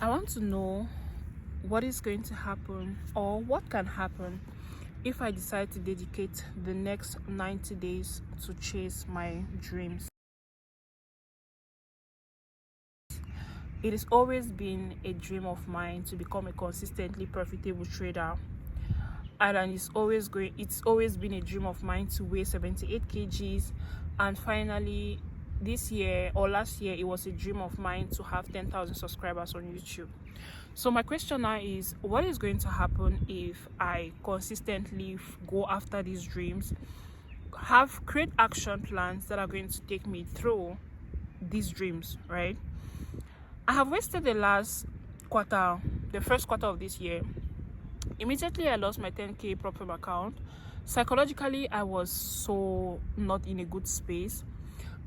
I want to know what is going to happen or what can happen if I decide to dedicate the next 90 days to chase my dreams. It has always been a dream of mine to become a consistently profitable trader, and it's always been a dream of mine to weigh 78 kgs, and finally this year or last year it was a dream of mine to have 10,000 subscribers on YouTube. So my question now is, what is going to happen if I consistently go after these dreams, create action plans that are going to take me through these dreams, right? I have wasted the first quarter of this year. Immediately I lost my 10k prop firm account. Psychologically, I was so not in a good space,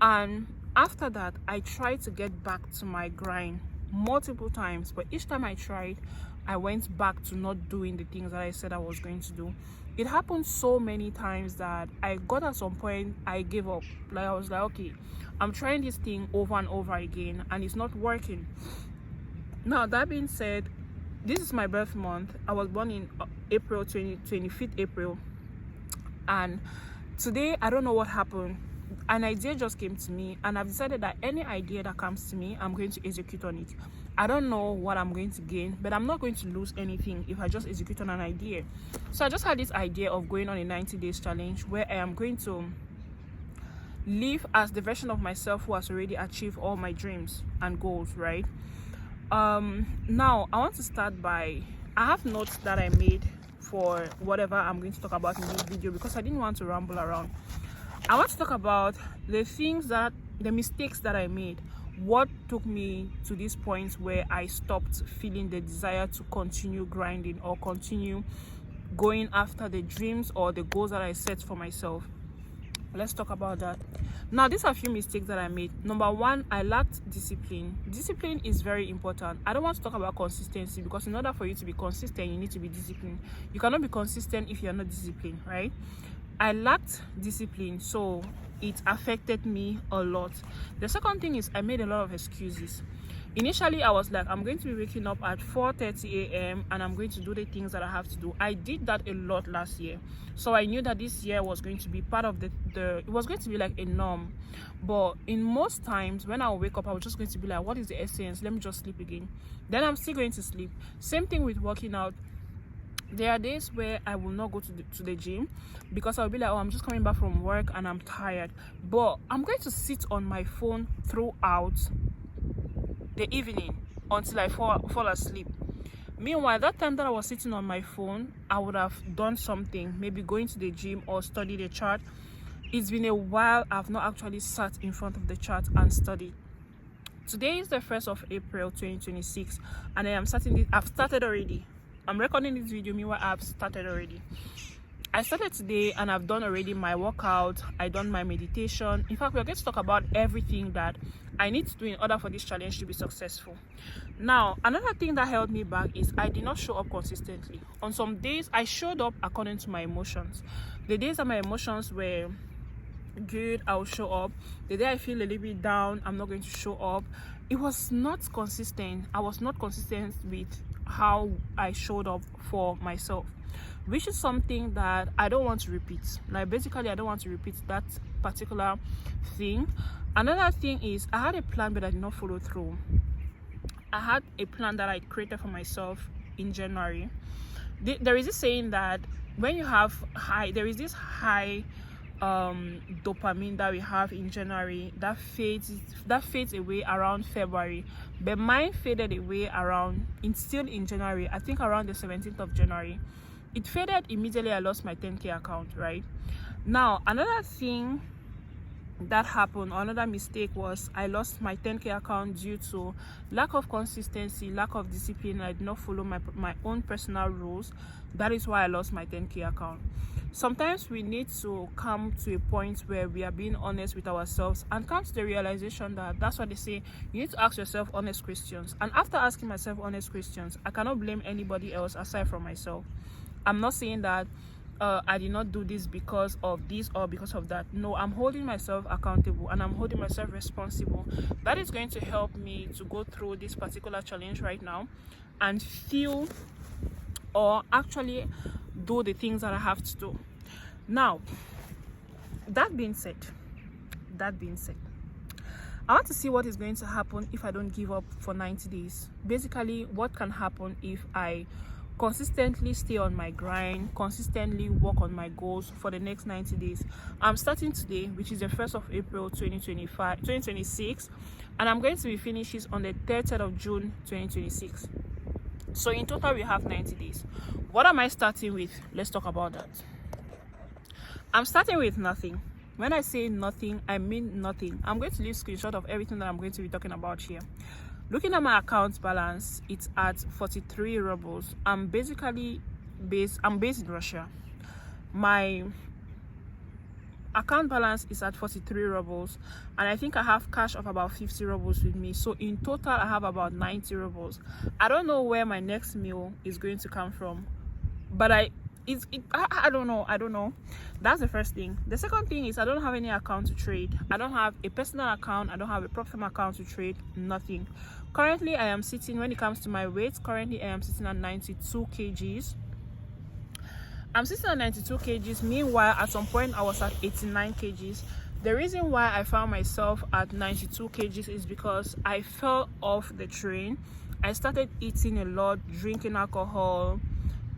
and after that I tried to get back to my grind multiple times, but each time I tried, I went back to not doing the things that I said I was going to do. It happened so many times that I got at some point I gave up. Like, I was like, okay, I'm trying this thing over and over again and it's not working. Now, that being said, this is my birth month. I was born in April 25th April, and today I don't know what happened. An idea just came to me, and I've decided that any idea that comes to me, I'm going to execute on it. I don't know what I'm going to gain, but I'm not going to lose anything if I just execute on an idea. So I just had this idea of going on a 90 days challenge where I am going to live as the version of myself who has already achieved all my dreams and goals, right? Now I want to start by, I have notes that I made for whatever I'm going to talk about in this video because I didn't want to ramble around. I want to talk about the mistakes that I made, what took me to this point where I stopped feeling the desire to continue grinding or continue going after the dreams or the goals that I set for myself. Let's talk about that. Now, these are a few mistakes that I made. Number one, I lacked discipline. Discipline is very important. I don't want to talk about consistency because in order for you to be consistent, you need to be disciplined. You cannot be consistent if you're not disciplined, right? I lacked discipline, so it affected me a lot. The second thing is I made a lot of excuses. Initially, I was like, I'm going to be waking up at 4:30 a.m. and I'm going to do the things that I have to do. I did that a lot last year. So I knew that this year was going to be part of it was going to be like a norm. But in most times, when I wake up, I was just going to be like, what is the essence? Let me just sleep again. Then I'm still going to sleep. Same thing with working out. There are days where I will not go to the gym because I'll be like, oh, I'm just coming back from work and I'm tired. But I'm going to sit on my phone throughout the evening until I fall asleep. Meanwhile, that time that I was sitting on my phone, I would have done something, maybe going to the gym or study the chart. It's been a while I've not actually sat in front of the chart and studied. Today is the 1st of April 2026 and I've started already. I'm recording this video, meanwhile I've started already. I started today and I've done already my workout, I've done my meditation. In fact, we're going to talk about everything that I need to do in order for this challenge to be successful. Now, another thing that held me back is I did not show up consistently. On some days, I showed up according to my emotions. The days that my emotions were good, I'll show up. The day I feel a little bit down, I'm not going to show up. It was not consistent. I was not consistent with how I showed up for myself, which is something that I don't want to repeat. Like, basically, I don't want to repeat that particular thing. Another thing is I had a plan but I did not follow through. I had a plan that I created for myself in January. There is this saying that when you have there is this high dopamine that we have in January that fades away around February, but mine faded away still in January. I think around the 17th of January. It faded immediately. I lost my 10k account, right? Now, another thing that happened, another mistake, was I lost my 10k account due to lack of consistency, lack of discipline. I did not follow my own personal rules. That is why I lost my 10k account. Sometimes we need to come to a point where we are being honest with ourselves and come to the realization that that's what they say, you need to ask yourself honest questions. And after asking myself honest questions, I cannot blame anybody else aside from myself. I'm not saying that I did not do this because of this or because of that. No, I'm holding myself accountable and I'm holding myself responsible. That is going to help me to go through this particular challenge right now and feel or actually do the things that I have to do. Now, that being said, I want to see what is going to happen if I don't give up for 90 days. Basically, what can happen if I consistently stay on my grind, consistently work on my goals for the next 90 days. I'm starting today, which is the 1st of April 2026, and I'm going to be finished on the 30th of June 2026. So in total, we have 90 days. What am I starting with? Let's talk about that. I'm starting with nothing. When I say nothing, I mean nothing. I'm going to leave a screenshot of everything that I'm going to be talking about here. Looking at my account balance, it's at 43 rubles. I'm based in Russia. My account balance is at 43 rubles, and I think I have cash of about 50 rubles with me. So in total, I have about 90 rubles. I don't know where my next meal is going to come from, but I don't know. That's the first thing. The second thing is I don't have any account to trade. I don't have a personal account. I don't have a professional account to trade. Nothing. Currently, I am sitting, when it comes to my weight, I am sitting at 92 kgs. I'm sitting at 92 kgs. Meanwhile, at some point, I was at 89 kgs. The reason why I found myself at 92 kgs is because I fell off the train. I started eating a lot, drinking alcohol,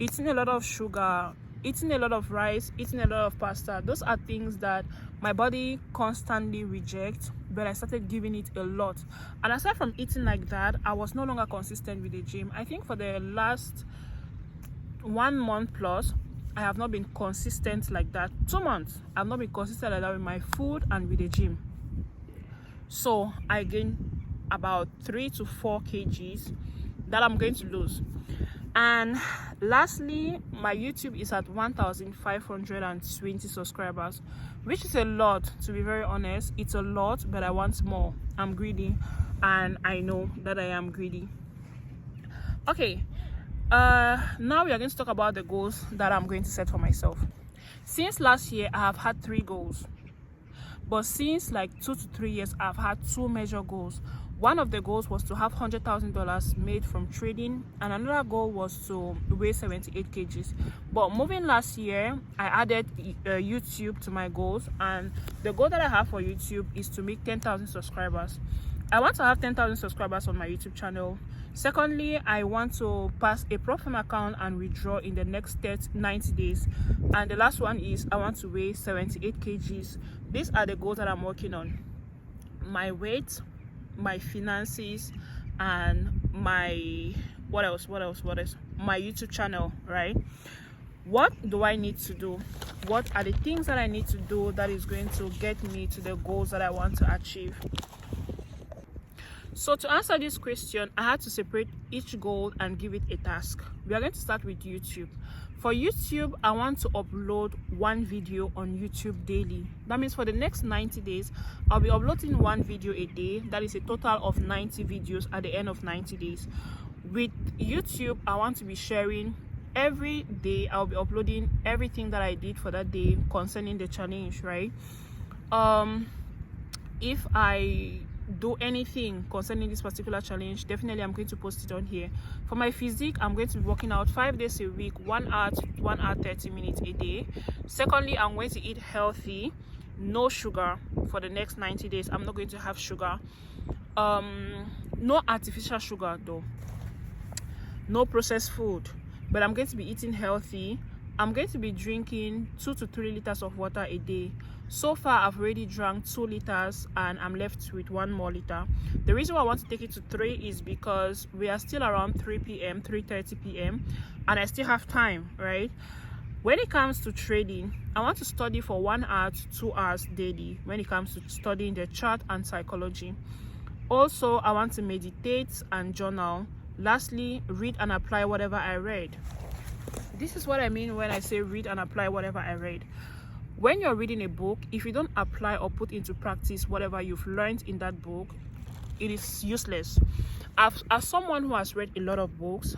eating a lot of sugar, eating a lot of rice, eating a lot of pasta. Those are things that my body constantly rejects, but I started giving it a lot. And aside from eating like that, I was no longer consistent with the gym. I think for the last 1 month plus, I have not been consistent like that. 2 months, I've not been consistent like that with my food and with the gym. So I gained about 3 to 4 kgs that I'm going to lose. And lastly, my YouTube is at 1,520 subscribers, which is a lot. To be very honest, it's a lot, but I want more. I'm greedy, and I know that I am greedy. Okay, now we are going to talk about the goals that I'm going to set for myself. Since last year, I have had 3 goals, but since like 2 to 3 years, I've had 2 major goals. One of the goals was to have $100,000 made from trading, and another goal was to weigh 78 kgs. But moving last year, I added YouTube to my goals, and the goal that I have for YouTube is to make 10,000 subscribers. I want to have 10,000 subscribers on my YouTube channel. Secondly, I want to pass a profit account and withdraw in the next 90 days. And the last one is I want to weigh 78 kgs. These are the goals that I'm working on. My weight, my finances, and my what else my YouTube channel, right? What do I need to do? What are the things that I need to do that is going to get me to the goals that I want to achieve? So to answer this question, I had to separate each goal and give it a task. We are going to start with YouTube. For YouTube, I want to upload 1 video on YouTube daily. That means for the next 90 days, I'll be uploading 1 video a day. That is a total of 90 videos at the end of 90 days. With YouTube, I want to be sharing every day. I'll be uploading everything that I did for that day concerning the challenge, right? If I do anything concerning this particular challenge, definitely I'm going to post it on here. For my physique, I'm going to be working out 5 days a week, 1 hour to 1 hour 30 minutes a day. Secondly, I'm going to eat healthy, no sugar for the next 90 days. I'm not going to have sugar, no artificial sugar though, no processed food, but I'm going to be eating healthy. I'm going to be drinking 2 to 3 liters of water a day. So far, I've already drank 2 liters and I'm left with 1 more liter. The reason why I want to take it to 3 is because we are still around 3 p.m., 3:30 p.m. and I still have time, right? When it comes to trading, I want to study for 1 hour to 2 hours daily when it comes to studying the chart and psychology. Also, I want to meditate and journal. Lastly, read and apply whatever I read. This is what I mean when I say read and apply whatever I read. When you're reading a book, if you don't apply or put into practice whatever you've learned in that book, it is useless. As someone who has read a lot of books,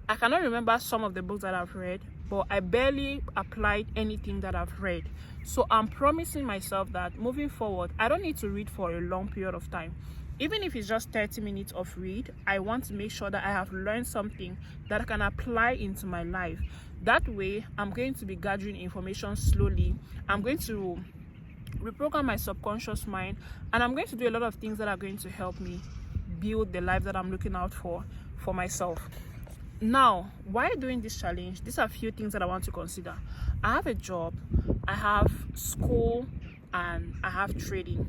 I cannot remember some of the books that I've read, but I barely applied anything that I've read. So I'm promising myself that moving forward, I don't need to read for a long period of time. Even if it's just 30 minutes of read, I want to make sure that I have learned something that I can apply into my life. That way, I'm going to be gathering information slowly. I'm going to reprogram my subconscious mind, and I'm going to do a lot of things that are going to help me build the life that I'm looking out for myself. Now, while doing this challenge, these are a few things that I want to consider. I have a job, I have school, and I have trading.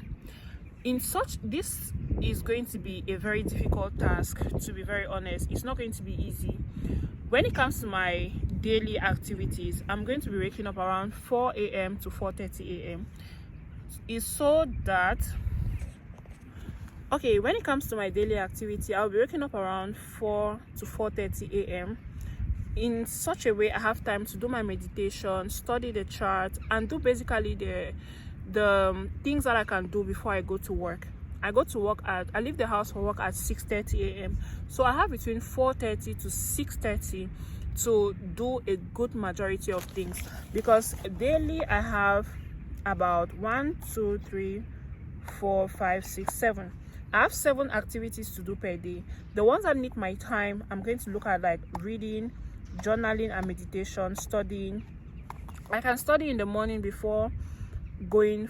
This is going to be a very difficult task, to be very honest. It's not going to be easy. When it comes to my daily activities, I'm going to be waking up around 4 a.m. to 4:30 a.m. It's so that, okay, when it comes to my daily activity, I'll be waking up around 4 to 4:30 a.m. in such a way I have time to do my meditation, study the chart, and do basically the things that I can do before I go to work. I leave the house for work at 6:30 a.m. So I have between 4:30 to 6:30 to do a good majority of things, because daily I have about 1, 2, 3, 4, 5, 6, 7. I have 7 activities to do per day. The ones that need my time, I'm going to look at, like reading, journaling and meditation, studying. I can study in the morning before going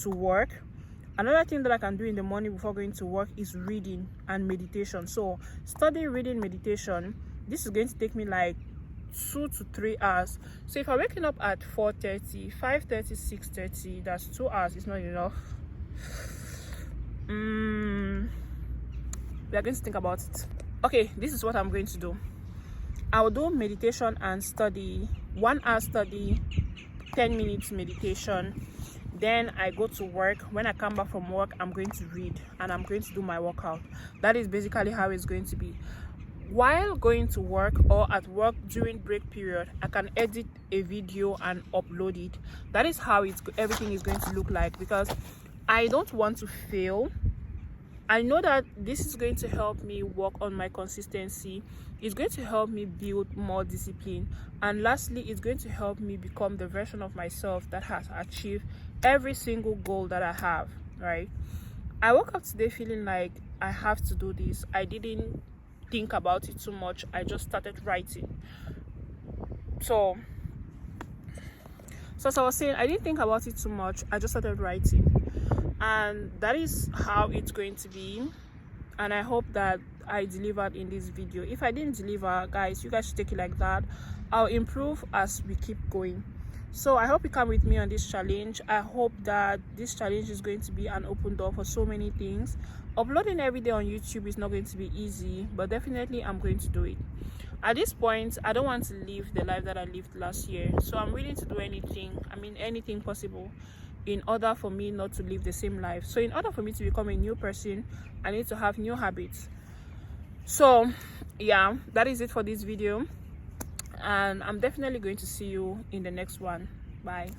to work. Another thing that I can do in the morning before going to work is reading and meditation. So study, reading, meditation, this is going to take me like 2 to 3 hours. So if I'm waking up at 4:30, 5:30, 6:30, that's 2 hours. It's not enough. We are going to think about it. Okay, this is what I'm going to do. I will do meditation and study. 1 hour study, 10 minutes meditation. Then I go to work. When I come back from work, I'm going to read and I'm going to do my workout. That is basically how it's going to be. While going to work or at work during break period, I can edit a video and upload it. That is how everything is going to look like, because I don't want to fail. I know that this is going to help me work on my consistency. It's going to help me build more discipline. And lastly, it's going to help me become the version of myself that has achieved every single goal that I have, right? I woke up today feeling like I have to do this. I didn't think about it too much. I just started writing. So as I was saying, I didn't think about it too much. I just started writing. And that is how it's going to be. And I hope that I delivered in this video. If I didn't deliver, guys, you guys should take it like that. I'll improve as we keep going. So I hope you come with me on this challenge. I hope that this challenge is going to be an open door for so many things. Uploading every day on YouTube is not going to be easy, but definitely I'm going to do it. At this point, I don't want to live the life that I lived last year. So I'm willing to do anything possible in order for me not to live the same life. So in order for me to become a new person, I need to have new habits. So yeah, that is it for this video, and I'm definitely going to see you in the next one. Bye.